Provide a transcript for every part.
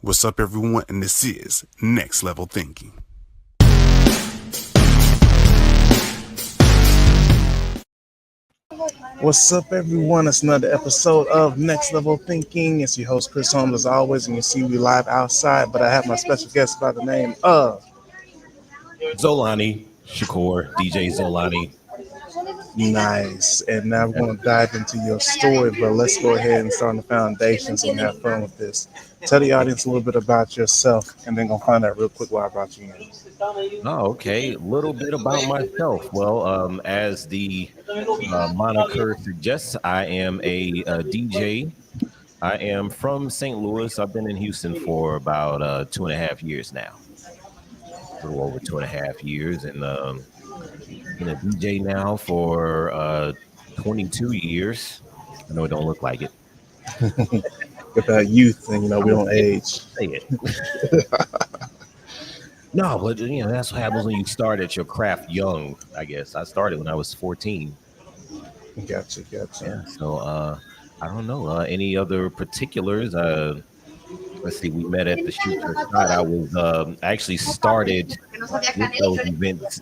What's up, everyone? And this is Next Level Thinking. What's up, everyone? It's another episode of Next Level Thinking. It's your host, Chris Holmes, as always, and you see me live outside. But I have my special guest by the name of Xolani, Shakur, DJ Xolani. Nice. And now we're going to dive into your story, but let's go ahead and start on the foundations and have fun with this. Tell the audience a little bit about yourself, and then gonna find out real quick why I brought you in. Oh, okay. A little bit about myself. Well, as the moniker suggests, I am a DJ. I am from St. Louis. I've been in Houston for about 2.5 years now. A little over 2.5 years, and been a DJ now for 22 years. I know it don't look like it. With that youth, and we don't age. Say it. No, but that's what happens when you start at your craft young. I guess I started when I was 14. Gotcha. Yeah. So I don't know any other particulars. Let's see. We met at the Shoot Your Shot. I actually started with those events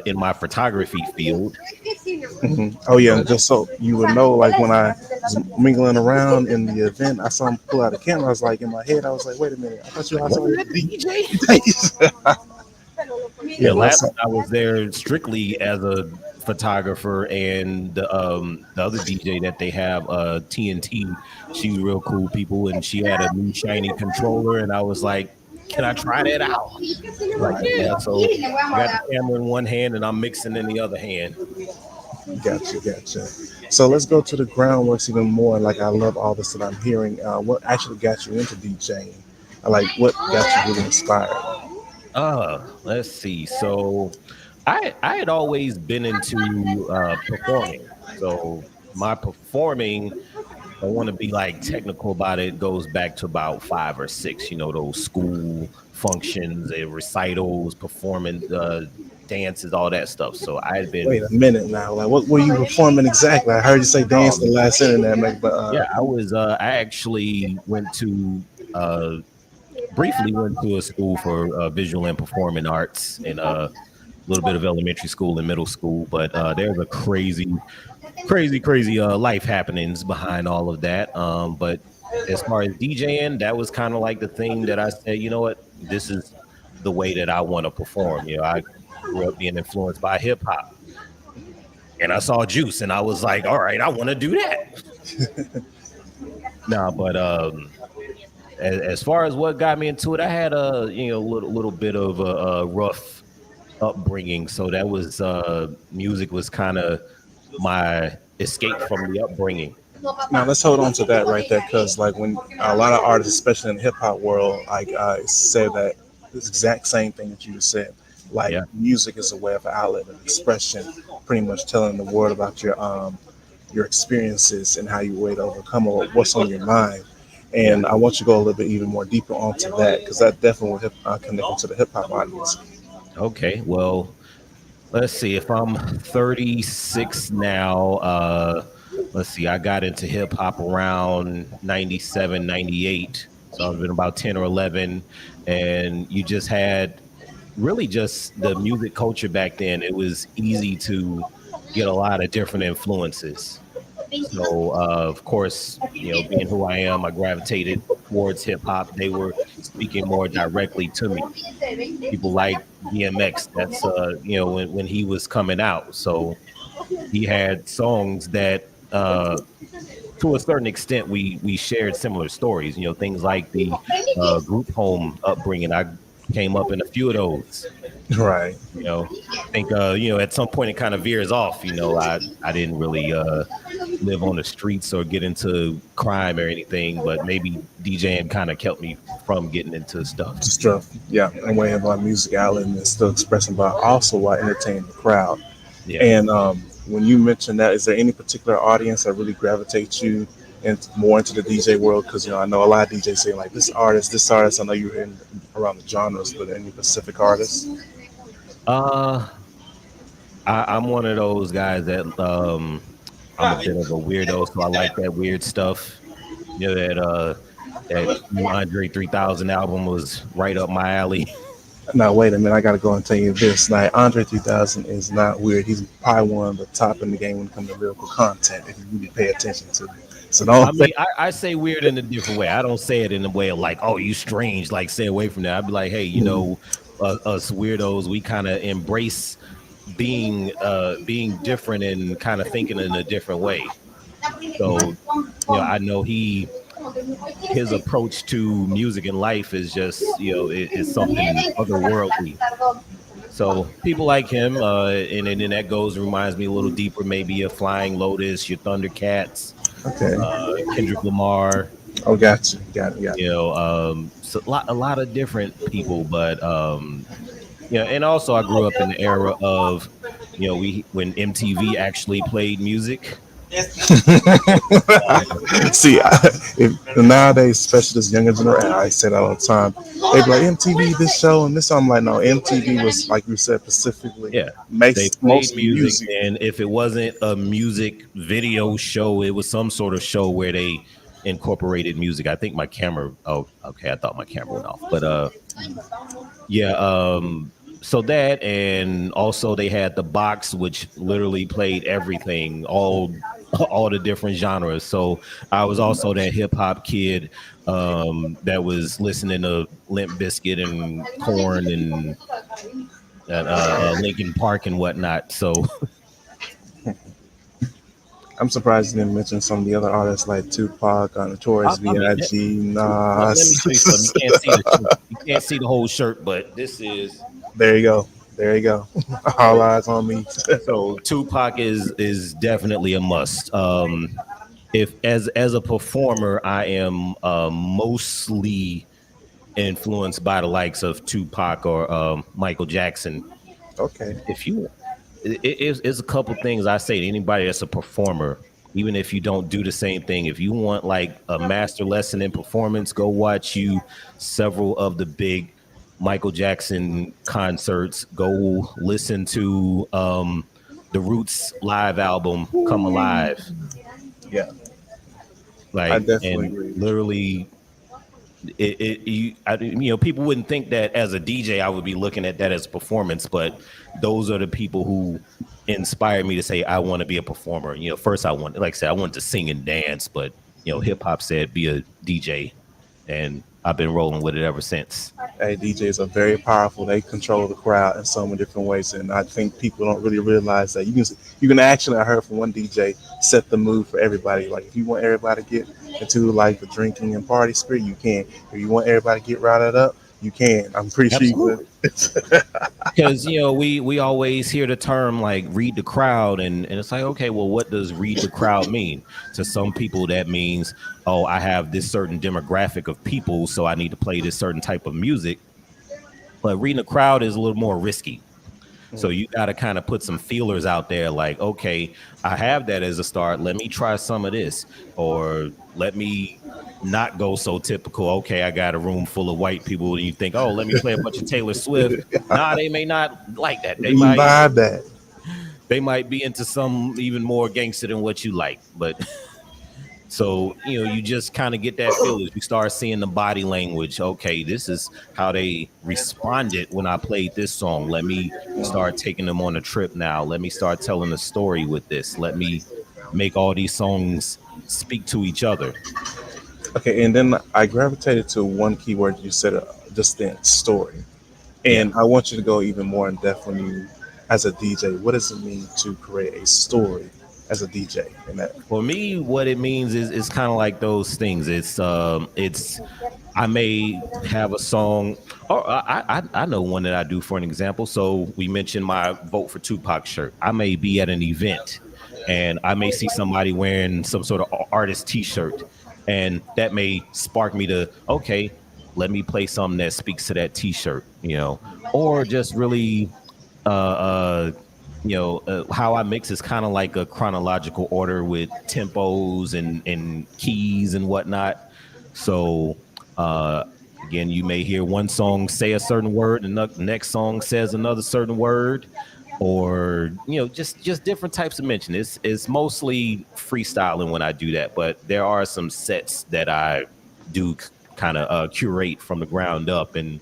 in my photography field. Mm-hmm. Oh yeah, and just so you would know, like when I was mingling around in the event, I saw him pull out a camera. I was like, in my head, I was like, wait a minute, I thought you were What, DJ? Yeah, last I was there strictly as a photographer, and the other DJ that they have, TNT, she was real cool people, and she had a new shiny controller, and I was like, can I try that out? Like, yeah, so I got the camera in one hand and I'm mixing in the other hand. Gotcha. So let's go to the groundworks even more. Like I love all this that I'm hearing. What actually got you into DJing? Like what got you really inspired? Let's see. So I had always been into performing. So my performing, I want to be like technical about it, goes back to about 5 or 6, those school functions and recitals, performing dances, all that stuff. So I had been. Wait a minute now. Like what were you performing exactly? I heard you say dance the last sentence there, Mike, but yeah, I actually briefly went to a school for visual and performing arts and a little bit of elementary school and middle school, but there's a crazy life happenings behind all of that. But as far as DJing, that was kind of like the thing that I said, you know what, this is the way that I want to perform. I grew up being influenced by hip hop, and I saw Juice, and I was like, all right, I want to do that. No, but as far as what got me into it, I had a little bit of a rough upbringing, so that was music was kind of my escape from the upbringing. now let's hold on to that right there, because like when a lot of artists, especially in the hip hop world, like say that this exact same thing that you just said. Like music is a way of outlet and expression, pretty much telling the world about your experiences and how you way to overcome or what's on your mind. And I want you to go a little bit even more deeper onto that, because that definitely will connect to the hip hop audience. Okay, well, let's see. If I'm 36 now, let's see. I got into hip hop around 97, 98. So I've been about 10 or 11. And you just had really just the music culture back then. It was easy to get a lot of different influences. So, of course, being who I am, I gravitated towards hip hop. They were speaking more directly to me. People like DMX. That's when he was coming out. So he had songs that, to a certain extent, we shared similar stories. Things like the group home upbringing. I came up in a few of those. Right. I think at some point it kind of veers off. I didn't really live on the streets or get into crime or anything, but maybe DJing kind of kept me from getting into stuff. Yeah, and way of our music outlet and still expressing, but also while entertaining the crowd. Yeah. And when you mentioned that, is there any particular audience that really gravitates you and more into the DJ world? Because I know a lot of DJs say like this artist. I know you're in around the genres, but any specific artists? I'm one of those guys that I'm a bit of a weirdo, so I like that weird stuff. That That new Andre 3000 album was right up my alley. Now wait a minute, I gotta go and tell you this. Like Andre 3000 is not weird. He's probably one of the top in the game when it comes to lyrical content. If you really pay attention to it, so I don't think. mean, I say weird in a different way. I don't say it in a way of like, oh, you strange, like stay away from that. I'd be like, hey, us weirdos, we kind of embrace being different and kind of thinking in a different way. So, I know his approach to music and life is just, is something otherworldly. So people like him, and then that goes reminds me a little deeper, maybe a Flying Lotus, your Thundercats, Okay. Kendrick Lamar, Oh, got you. Got you. so a lot of different people, but and also I grew up in the era of, we when MTV actually played music. See, if nowadays, especially this younger generation, I say that all the time. They be like MTV, this show and this. I'm like, no, MTV was like you said specifically Yeah, they makes played most music, music. and if it wasn't a music video show, it was some sort of show where they incorporated music. I think my camera. Oh, okay. I thought my camera went off, but yeah. So that, and also they had the box, which literally played everything, all the different genres. So I was also that hip hop kid that was listening to Limp Bizkit and Corn and Linkin Park and whatnot. So I'm surprised you didn't mention some of the other artists like Tupac, Notorious I mean, B.I.G., let me show you something. Nas. You can't see the shirt. You can't see the whole shirt, but this is There you go. There you go. All so. eyes on me. So Tupac is definitely a must. If as a performer, I am mostly influenced by the likes of Tupac or Michael Jackson. Okay. If you, it's a couple things I say to anybody that's a performer, even if you don't do the same thing. If you want like a master lesson in performance, go watch several of the big Michael Jackson concerts. Go listen to the Roots live album, Come Alive. Yeah, I Like, definitely and agree. literally people wouldn't think that as a DJ I would be looking at that as a performance, but those are the people who inspired me to say I want to be a performer. First like I said, I wanted to sing and dance, but hip hop said be a DJ, and I've been rolling with it ever since. Hey, DJs are very powerful. They control the crowd in so many different ways, and I think people don't really realize that you can actually. I heard from one DJ set the mood for everybody. Like if you want everybody to get into like the drinking and party spirit, you can. If you want everybody to get routed up, you can. I'm pretty sure you Absolutely. could. Because we always hear the term like read the crowd, and it's like, okay, well, what does read the crowd mean? To some people that means, oh, I have this certain demographic of people, so I need to play this certain type of music. But reading the crowd is a little more risky. So you got to kind of put some feelers out there like, okay, I have that as a start. Let me try some of this, or let me not go so typical. Okay, I got a room full of white people, and you think, oh, let me play a bunch of Taylor Swift. Nah, they may not like that. They You might vibe that. they might be into some even more gangster than what you like. But so, you just kind of get that feel as you start seeing the body language. Okay, this is how they responded when I played this song. Let me start taking them on a trip now. Let me start telling a story with this. Let me make all these songs speak to each other. Okay, and then I gravitated to one keyword you said just then, story. Yeah. And I want you to go even more in depth when you, as a DJ, what does it mean to create a story as a DJ? And that, For me, what it means is kind of like those things. It's I may have a song, or I know one that I do for an example. So we mentioned my vote for Tupac shirt. I may be at an event, and I may see somebody wearing some sort of artist T-shirt, and that may spark me to, okay, let me play something that speaks to that T-shirt, or just really uh, uh, how I mix is kind of like a chronological order with tempos and keys and whatnot. So uh, again, you may hear one song say a certain word, and the next song says another certain word, or just different types of mention. It's mostly freestyling when I do that, but there are some sets that I do kind of curate from the ground up, and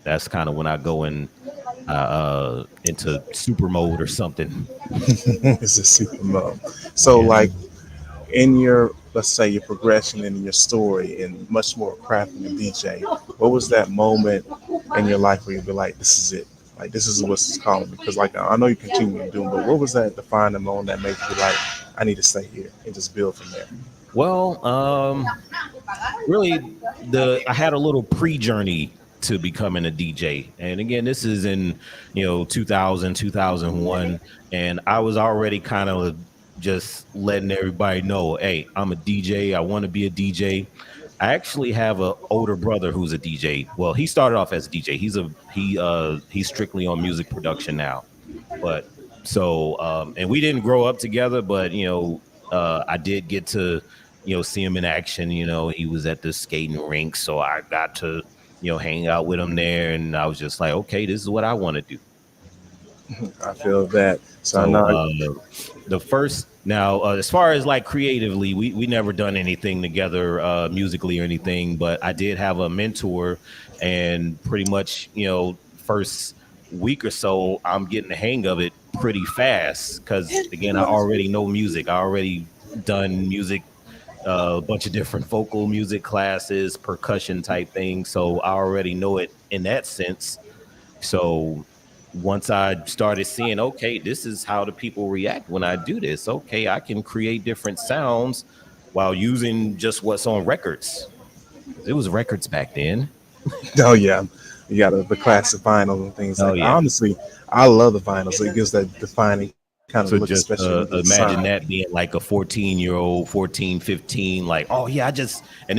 that's kind of when I go into super mode or something. It's a super mode. So Yeah. like in your, let's say, your progression in your story and much more crafting a DJ, what was that moment in your life where you'd be like, this is it, like this is what's calling me? Because like I know you continue to do, but what was that defining moment that made you like, I need to stay here and just build from there? Well, really, I had a little pre-journey to becoming a DJ, and again, this is in 2000, 2001, and I was already kind of just letting everybody know, hey, I'm a DJ. I want to be a DJ. I actually have an older brother who's a DJ. Well, he started off as a DJ. He's strictly on music production now. But and we didn't grow up together, but I did get to see him in action. He was at the skating rink, so I got to hang out with him there, and I was just like, okay, this is what I want to do. I feel that. So So now, the first now, as far as like creatively, we never done anything together musically or anything, but I did have a mentor, and pretty much first week or so, I'm getting the hang of it pretty fast because again, I already know music. I already done music, a bunch of different vocal music classes, percussion type things, so I already know it in that sense. So once I started seeing, okay, this is how the people react when I do this. Okay, I can create different sounds while using just what's on records. It was records back then. oh yeah, you got the classic vinyl and things Oh like that. yeah. Honestly, I love the vinyl. So it gives that defining kind of look, So just especially with the imagine design. that being like a 14-year-old, 14, 15, like, oh yeah, and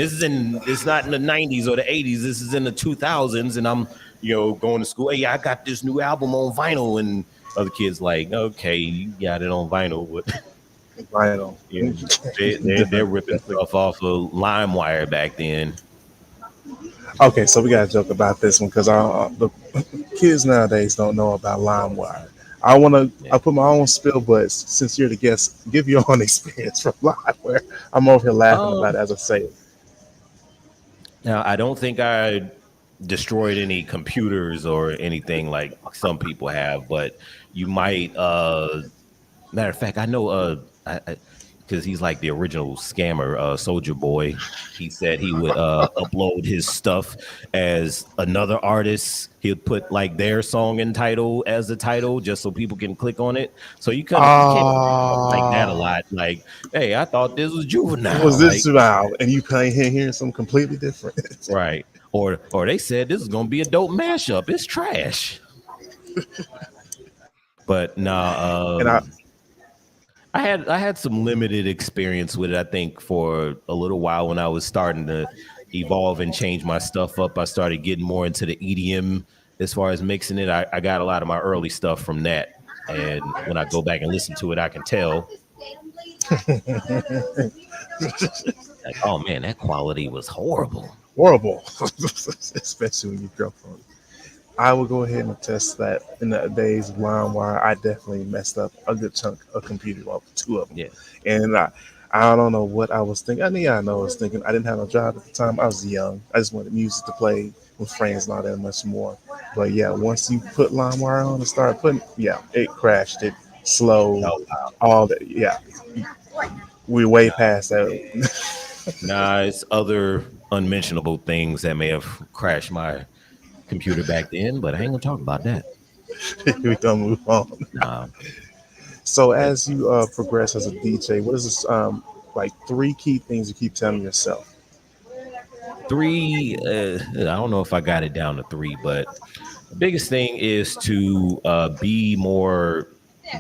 it's not in the 90s or the 80s. This is in the 2000s. And I'm, going to school. Hey, yeah, I got this new album on vinyl. And other kids like, okay, you got it on vinyl. But Vinyl. yeah, they're Different, ripping definitely. stuff off of LimeWire back then. Okay, so we got to joke about this one because the kids nowadays don't know about LimeWire. I want to. Yeah. I put my own spill, but since you're the guest, give your own experience from LimeWire. I'm over here laughing about it Um, as I say it. Now I don't think I destroyed any computers or anything like some people have, but you might matter of fact, I know because he's like the original scammer, Soldier Boy. He said he would upload his stuff as another artist. He'd put like their song and title as the title just so people can click on it. So you can't do stuff like that a Ah, lot. Like, hey, I thought this was was juvenile. this Like, about? And you play here hearing something completely different. right. Or they said this is gonna be a dope mashup. It's trash. But nah, and I I had some limited experience with it. I think for a little while when I was starting to evolve and change my stuff up, I started getting more into the EDM as far as mixing it. I got a lot of my early stuff from that, and when I go back and listen to it, I can tell like, oh man, that quality was horrible. horrible, especially when you drop on. I will go ahead and attest that in the days of LimeWire, I definitely messed up a good chunk of computer, well, two of them. Yeah. And I don't know what I was thinking. I know I was thinking. I didn't have a job at the time. I was young. I just wanted music to play with friends, not that much more. But yeah, once you put LimeWire on and start putting, yeah, it crashed. It slowed. Oh wow. All that. Yeah, we're way Nah, past that. nah, it's other unmentionable things that may have crashed my computer back then, but I ain't gonna talk about that. We're gonna move on. Nah. So But as you progress as a DJ, what is this like three key things you keep telling yourself? three, I don't know if I got it down to three, but the biggest thing is to be more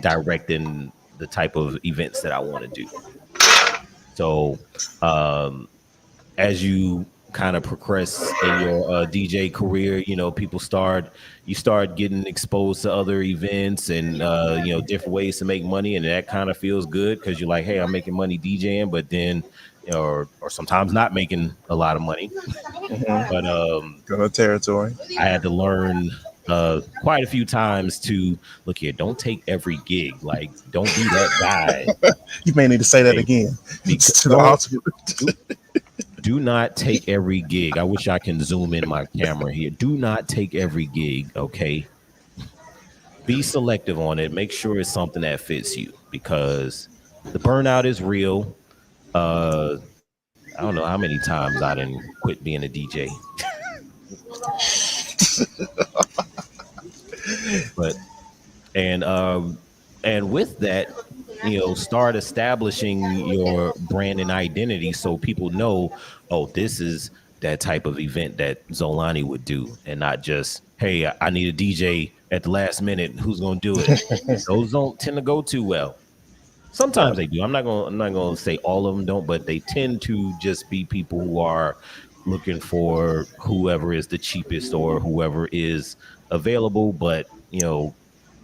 direct in the type of events that I want to do. So um, as you kind of progress in your DJ career, you start getting exposed to other events and different ways to make money, and that kind of feels good because you're like, hey, I'm making money DJing, but then or sometimes not making a lot of money. But Hmm. Go to territory. I had to learn quite a few times to look here. Don't take every gig. Like, don't be that guy. You may need to say that Okay? again Because to the ultimate. do do not take every gig. I wish I can zoom in my camera here. Do not take every gig, okay? Be selective on it. Make sure it's something that fits you because the burnout is real. I don't know how many times I didn't quit being a DJ. But and with that, start establishing your brand and identity so people know, oh, this is that type of event that Xolani would do, and not just, hey, I need a DJ at the last minute. Who's gonna do it? Those don't tend to go too well. Sometimes they do. I'm not gonna say all of them don't, but they tend to just be people who are looking for whoever is the cheapest or whoever is available. But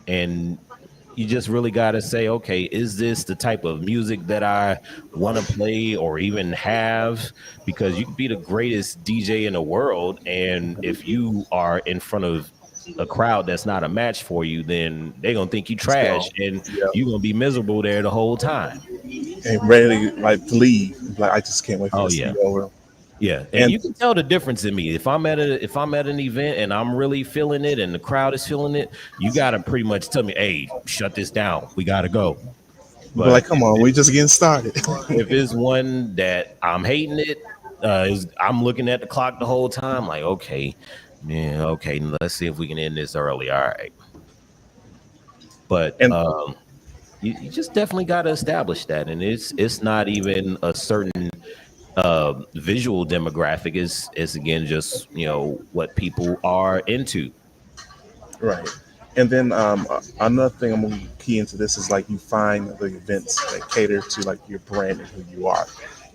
and you just really got to say, okay, is this the type of music that I want to play or even have? Because you could be the greatest DJ in the world, and if you are in front of a crowd that's not a match for you, then they're gonna think you trash, and you're gonna be miserable there the whole time and ready to leave. Like, I just can't wait for this to be over. Yeah, and you can tell the difference in me. If I'm at an event and I'm really feeling it and the crowd is feeling it, you gotta pretty much tell me, hey, shut this down. We gotta go. But like, come on, we just getting started. If it's one that I'm hating it, I'm looking at the clock the whole time, like, okay, man, okay, let's see if we can end this early. All right. But you just definitely gotta establish that. And it's not even a certain visual demographic, is again just what people are into. Right. And then another thing I'm gonna key into this is like you find the events that cater to like your brand and who you are.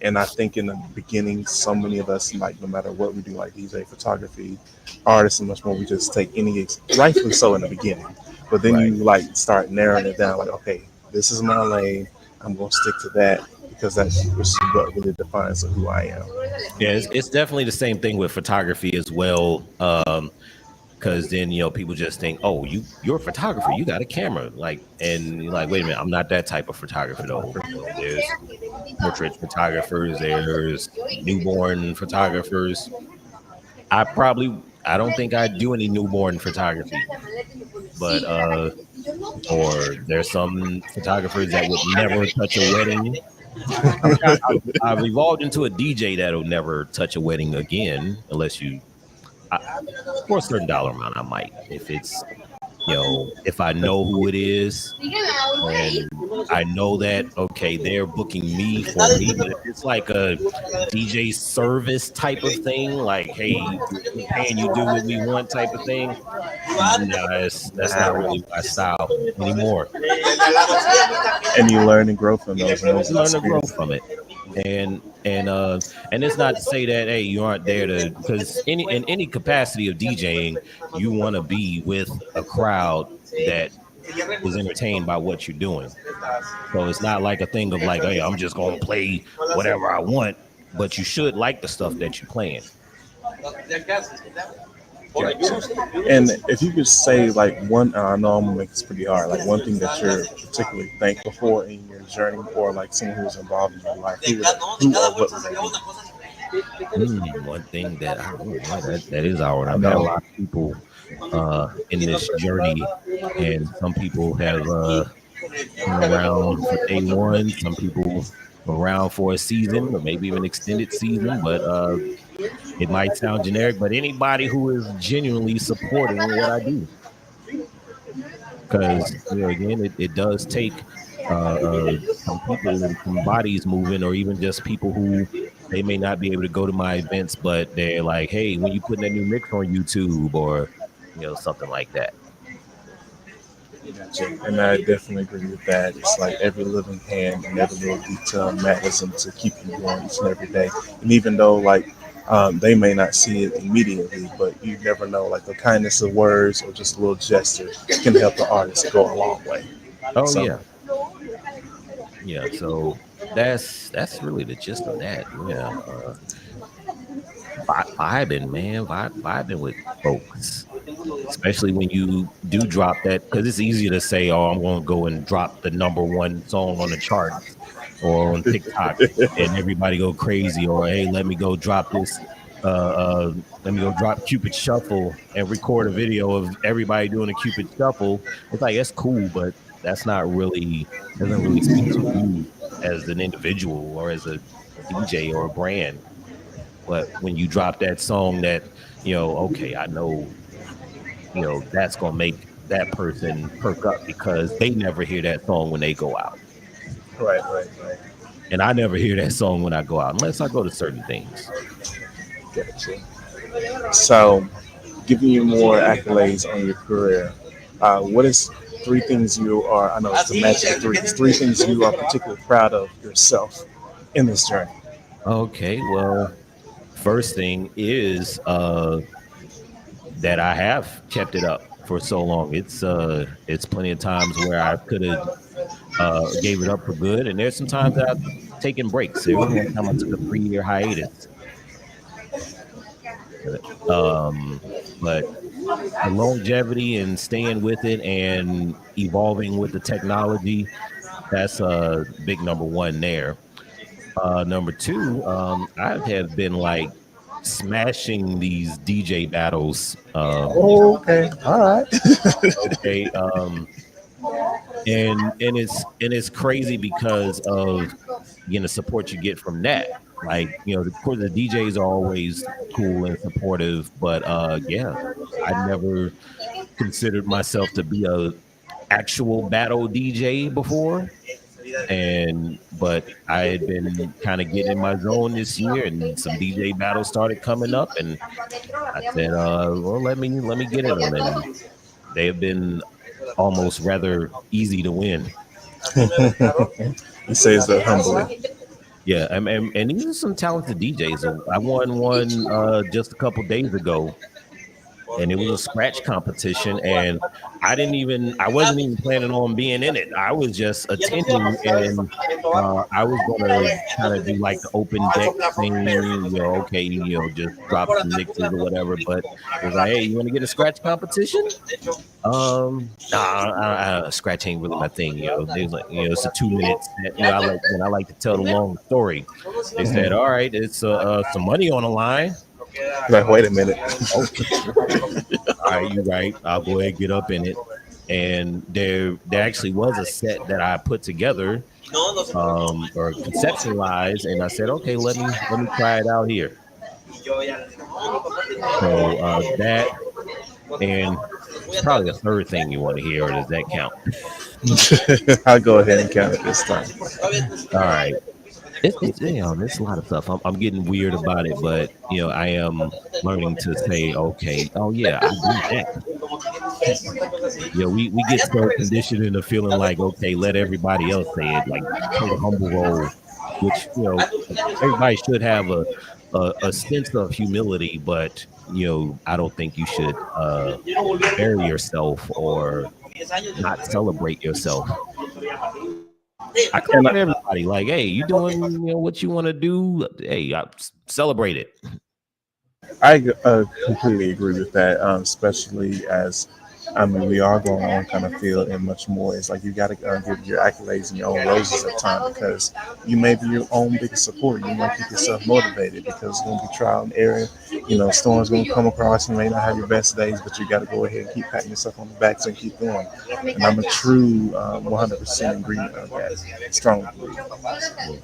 And I think in the beginning, so many of us, like, no matter what we do, like DJ, photography, artists, and much more, we just take any, rightfully so in the beginning. But then you like start narrowing it down, like, okay, this is my lane. I'm gonna stick to that because that's what really defines who I am. Yeah, it's definitely the same thing with photography as well. Because then people just think, oh, you're a photographer, you got a camera, and you're like, wait a minute, I'm not that type of photographer though. There's portrait photographers, there's newborn photographers. I don't think I do any newborn photography, but or there's some photographers that would never touch a wedding. I've evolved into a DJ that'll never touch a wedding again unless for a certain dollar amount, I might. If it's, if I know who it is and I know that, okay, they're booking me for me. But if it's like a DJ service type of thing, like, hey, we're paying you do what we want type of thing, that's not really my style anymore. And you learn and grow from those. You learn and grow from it. And it's not to say that, hey, you aren't there to, because in any capacity of DJing, you want to be with a crowd that is entertained by what you're doing. So it's not like a thing of like, hey, I'm just going to play whatever I want, but you should like the stuff that you're playing. And if you could say like one, I know I'm gonna make this pretty hard, like one thing that you're particularly thankful for in your journey, or like someone who was involved in your life, who or what would that be? One thing that that is hard. I've met a lot of people in this journey, and some people have been around for day one, some people around for a season or maybe even extended season, but it might sound generic, but anybody who is genuinely supporting what I do. Because, again, it does take some people and some bodies moving, or even just people who they may not be able to go to my events, but they're like, hey, when you putting that new mix on YouTube, or, something like that. And I definitely agree with that. It's like every living hand and every little detail matters to keep you going each and every day. And even though like they may not see it immediately, but you never know, like the kindness of words or just a little gesture can help the artist go a long way. Yeah, so that's really the gist of that. Vibing with folks, especially when you do drop that, because it's easier to say, oh, I'm going to go and drop the number one song on the chart, or on TikTok, and everybody go crazy, or hey, let me go drop this. Let me go drop Cupid Shuffle and record a video of everybody doing a Cupid Shuffle. It's like that's cool, but that's not really doesn't really speak to you as an individual or as a DJ or a brand. But when you drop that song that, okay, I know, that's gonna make that person perk up because they never hear that song when they go out. Right, right, right. And I never hear that song when I go out, unless I go to certain things. Gotcha. So, giving you more accolades on your career, what is three things you are? I know it's the magic of three. It's three things you are particularly proud of yourself in this journey. Okay, well, first thing is that I have kept it up for so long. It's plenty of times where I could have gave it up for good, and there's some times that I've taken breaks. There was one time I took a 3-year hiatus. But the longevity and staying with it and evolving with the technology, that's a big number one there. Number two, I have been like smashing these DJ battles. Okay, all right. Okay, and it's crazy because of the support you get from that. Like, of course, the DJs are always cool and supportive, but yeah, I never considered myself to be a actual battle DJ before, but I had been kind of getting in my zone this year, and some DJ battles started coming up, and I said, well, let me get in them, and they have been almost rather easy to win. He says that humbly. Yeah, and these are some talented DJs. I won one just a couple days ago, and it was a scratch competition, and I wasn't even planning on being in it. I was just attending, and I was gonna kind of do like the open deck thing, okay, just drop some mixes or whatever. But it was like, hey, you want to get a scratch competition? Nah, scratch ain't really my thing. There's like, it's a 2 minute set. I like to tell the long story. They said, all right, it's some money on the line. Like, wait a minute. All right, you're right. I'll go ahead and get up in it. And there actually was a set that I put together or conceptualized, and I said, okay, let me try it out here. So that, and it's probably a third thing you want to hear, or does that count? I'll go ahead and count it this time. All right. There's a lot of stuff. I'm getting weird about it, but I am learning to say, okay, oh yeah, I do that. We get so conditioned into feeling like, okay, let everybody else say it, like take a humble role, which everybody should have a sense of humility, but I don't think you should bury yourself or not celebrate yourself. I clap at everybody. Like, hey, you doing what you want to do? Hey, celebrate it. I completely agree with that, especially as we are going on kind of field and much more. It's like you got to give your accolades and your own roses at time because you may be your own biggest supporter. You want to keep yourself motivated because it's going to be trial and error. Storms going to come across. You may not have your best days, but you got to go ahead and keep patting yourself on the back and keep going. And I'm a true 100% agreement on that. Strongly believe.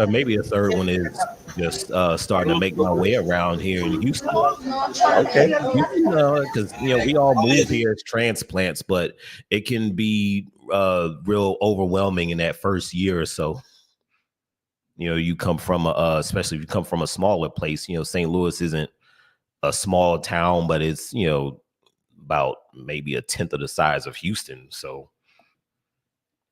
Maybe a third one is just starting to make my way around here in Houston. Okay. Because we all move here as transplants, but it can be real overwhelming in that first year or so. You come from especially if you come from a smaller place. St. Louis isn't a small town, but it's about maybe a tenth of the size of Houston. So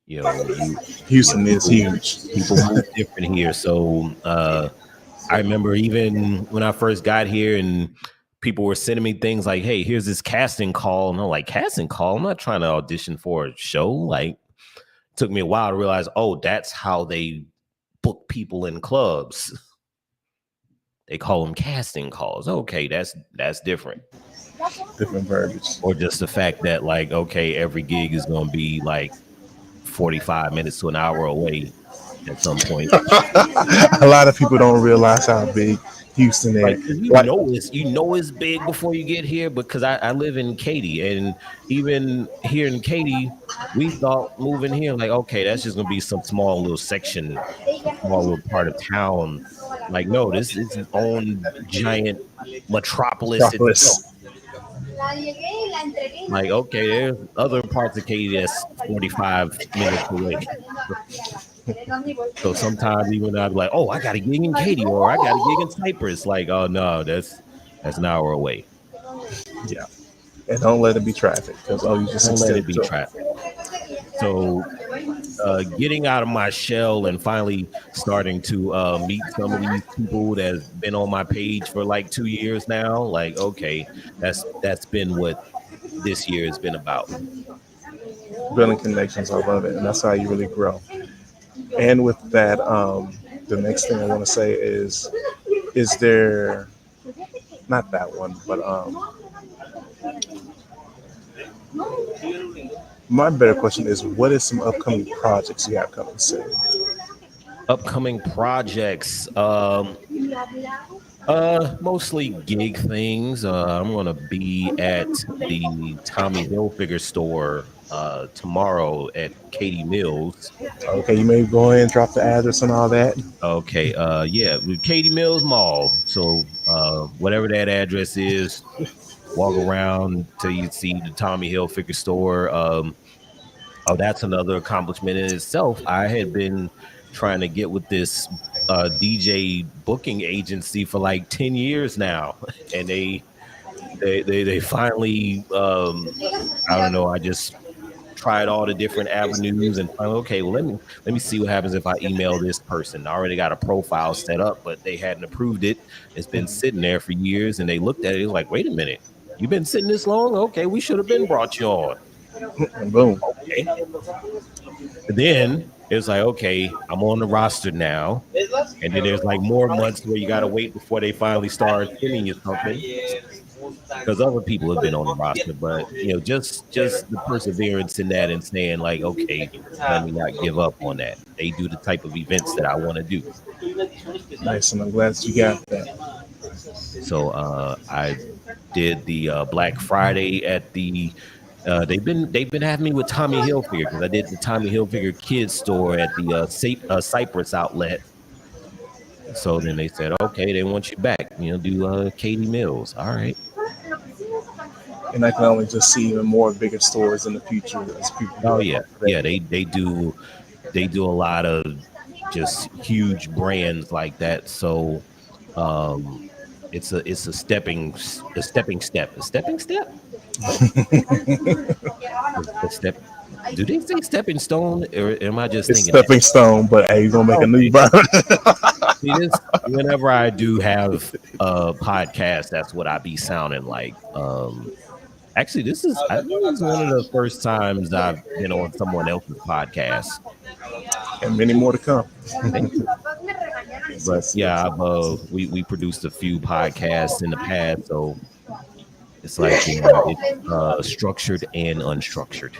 Houston is huge. People move different here. So I remember even when I first got here and people were sending me things like, hey, here's this casting call. And I'm like, casting call? I'm not trying to audition for a show. Like, it took me a while to realize, oh, that's how they book people in clubs. They call them casting calls. Okay, that's different. Different verbiage. Or just the fact that, like, okay, every gig is going to be like 45 minutes to an hour away. at some point. A lot of people don't realize how big Houston Like, is. 'cause Like, you know it's big before you get here, because I live in Katy, and even here in Katy, we thought moving here, like, okay, that's just gonna be some small little section, some small little part of town. Like, no, this is its own giant metropolis itself. Metropolis. Like, okay, there's other parts of Katy that's 45 minutes away. So sometimes even I'd be like, oh, I got a gig in Katy, or I got a gig in Cyprus. Like, oh no, that's an hour away. Yeah. And don't let it be traffic because, oh, you just Don't let it extend be to traffic. So getting out of my shell and finally starting to meet some of these people that's been on my page for like 2 years now. Like, okay, that's been what this year has been about. building connections. I love it. And that's how you really grow. And with that, the next thing I want to say is there, not that one, but my better question is, what is some upcoming projects you have coming soon? Upcoming projects. Mostly gig things. I'm gonna be at the Tommy Hilfiger store tomorrow at Katy Mills. Okay, you may go ahead and drop the address and all that. Okay, yeah, Katy Mills Mall. So whatever that address is, walk around till you see the Tommy Hilfiger store. Oh, that's another accomplishment in itself. I had been trying to get with this DJ booking agency for like 10 years now, and they finally I don't know. I just tried all the different avenues and finally, okay, well let me see what happens if I email this person. I already got a profile set up, but they hadn't approved it. It's been sitting there for years, and they looked at it. It was like, wait a minute, you've been sitting this long? Okay, we should have been brought you on. And boom. Okay. Then it's like, okay, I'm on the roster now. And then there's like more months where you got to wait before they finally start sending you something, because other people have been on the roster. But, just the perseverance in that and saying, like, okay, let me not give up on that. They do the type of events that I want to do. Nice, and I'm glad that you got that. So I did the Black Friday at the they've been having me with Tommy Hilfiger, because I did the Tommy Hilfiger kids store at the Cypress outlet. So then they said, okay, they want you back. Do Katy Mills. All right. And I can only just see even more bigger stores in the future as people. Oh yeah, yeah. They do a lot of just huge brands like that. So it's a stepping step. A stepping step. A step. Do they say stepping stone, or am I just It's thinking that? stepping stone, but hey, you're gonna make a new Okay. brand. See, whenever I do have a podcast, that's what I be sounding like. Actually, I think this is one of the first times I've been on someone else's podcast. And many more to come. Thank you. But yeah, we produced a few podcasts in the past, so it's like, it's structured and unstructured.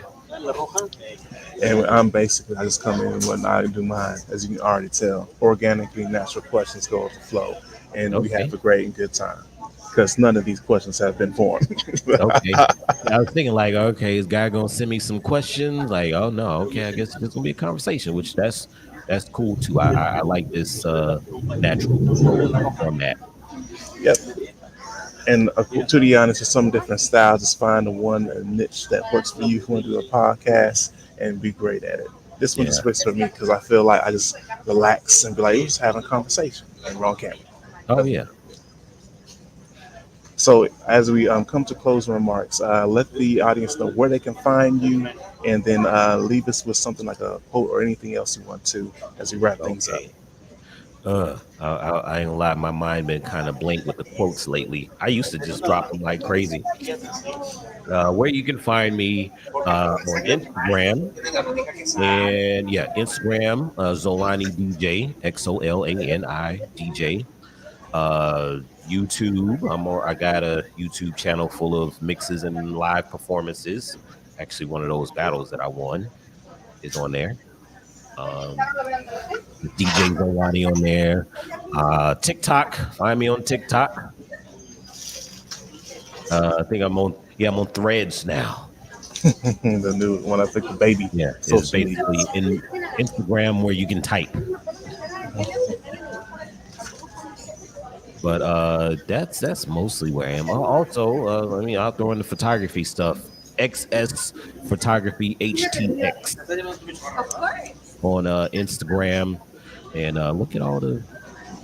And I just come in when I do mine, as you can already tell. Organically, natural questions go with the flow, and we Okay. have a great and good time because none of these questions have been formed. Okay. I was thinking, like, okay, is guy gonna send me some questions? Like, oh no, okay, I guess it's gonna be a conversation, which that's cool too. I like this natural flow format. Yep. And to be honest, there's some different styles. Just find the one niche that works for you. If you want to do a podcast and be great at it. This one Yeah. just works for me because I feel like I just relax and be like, we're just having a conversation and we're on camera. Oh yeah. So as we come to closing remarks, let the audience know where they can find you, and then leave us with something like a quote or anything else you want to as we wrap things up. Okay. I ain't gonna lie, my mind been kind of blank with the quotes lately. I used to just drop them like crazy. Where you can find me on Instagram, and yeah, Instagram, Xolani DJ, Xolani DJ. YouTube, I got a YouTube channel full of mixes and live performances. Actually, one of those battles that I won is on there. DJ Xolani on there. TikTok, find me on TikTok. I think I'm on Threads now. The new one, I think the baby Yeah, it's social media. basically in Instagram where you can type. But that's mostly where I am. Also, I'll throw in the photography stuff. XS Photography HTX on Instagram, and look at all the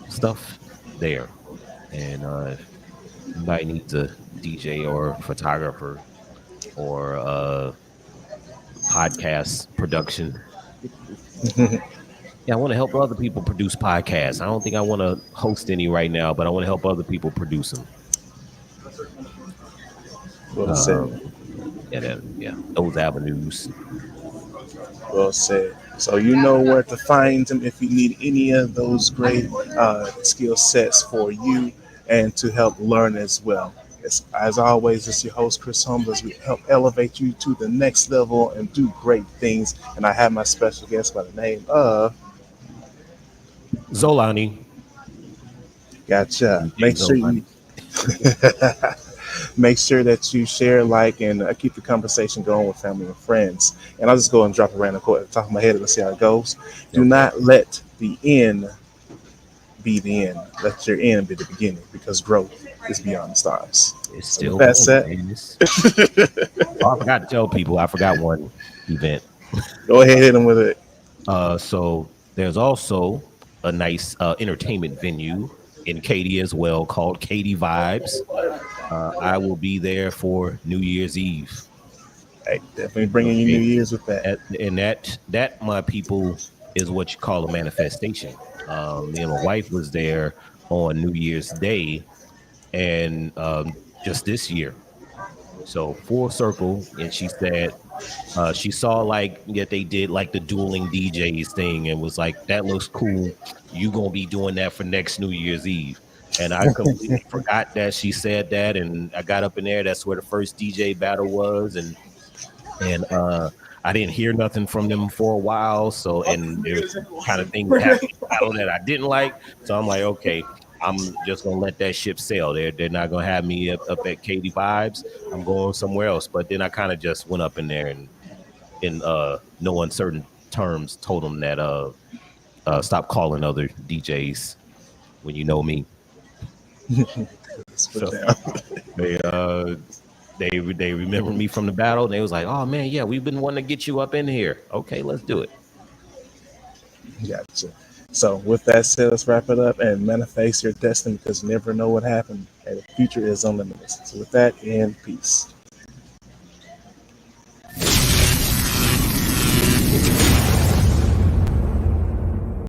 stuff there. And if anybody needs a DJ or photographer or podcast production, yeah, I want to help other people produce podcasts. I don't think I want to host any right now, but I want to help other people produce them. Well said. Yeah, those avenues. Well said. So you know where to find them if you need any of those great skill sets for you and to help learn as well. As always, it's your host Chris Holmes as we help elevate you to the next level and do great things. And I have my special guest by the name of Xolani. Gotcha. Make sure you Xolani. make sure that you share, like, and keep the conversation going with family and friends. And I'll just go and drop a random quote at the top of my head and let's see how it goes. Do not let the end be the end. Let your end be the beginning because growth is beyond the stars. It's So still with that said, I forgot to tell people. I forgot one event. go ahead, hit them with it. So there's also a nice entertainment venue in Katy as well called Katy Vibes. I will be there for New Year's Eve. Hey, definitely bringing you New Year's with that. And that, my people, is what you call a manifestation. Me and my wife was there on New Year's Day, and just this year. So full circle, and she said she saw like that they did like the dueling DJs thing, and was like, "That looks cool. You gonna be doing that for next New Year's Eve?" And I completely forgot that she said that, and I got up in there. That's where the first DJ battle was, and I didn't hear nothing from them for a while. So, and there's kind of things happening battle that I didn't like. So I'm like, okay, I'm just gonna let that ship sail. They're not gonna have me up at Katy Vibes. I'm going somewhere else. But then I kind of just went up in there and in no uncertain terms told them that stop calling other DJs when you know me. So they remember me from the battle. And they was like, "Oh man, yeah, we've been wanting to get you up in here. Okay, let's do it." Gotcha. So with that said, let's wrap it up and manifest your destiny because you never know what happened. And the future is unlimited. So with that, and peace.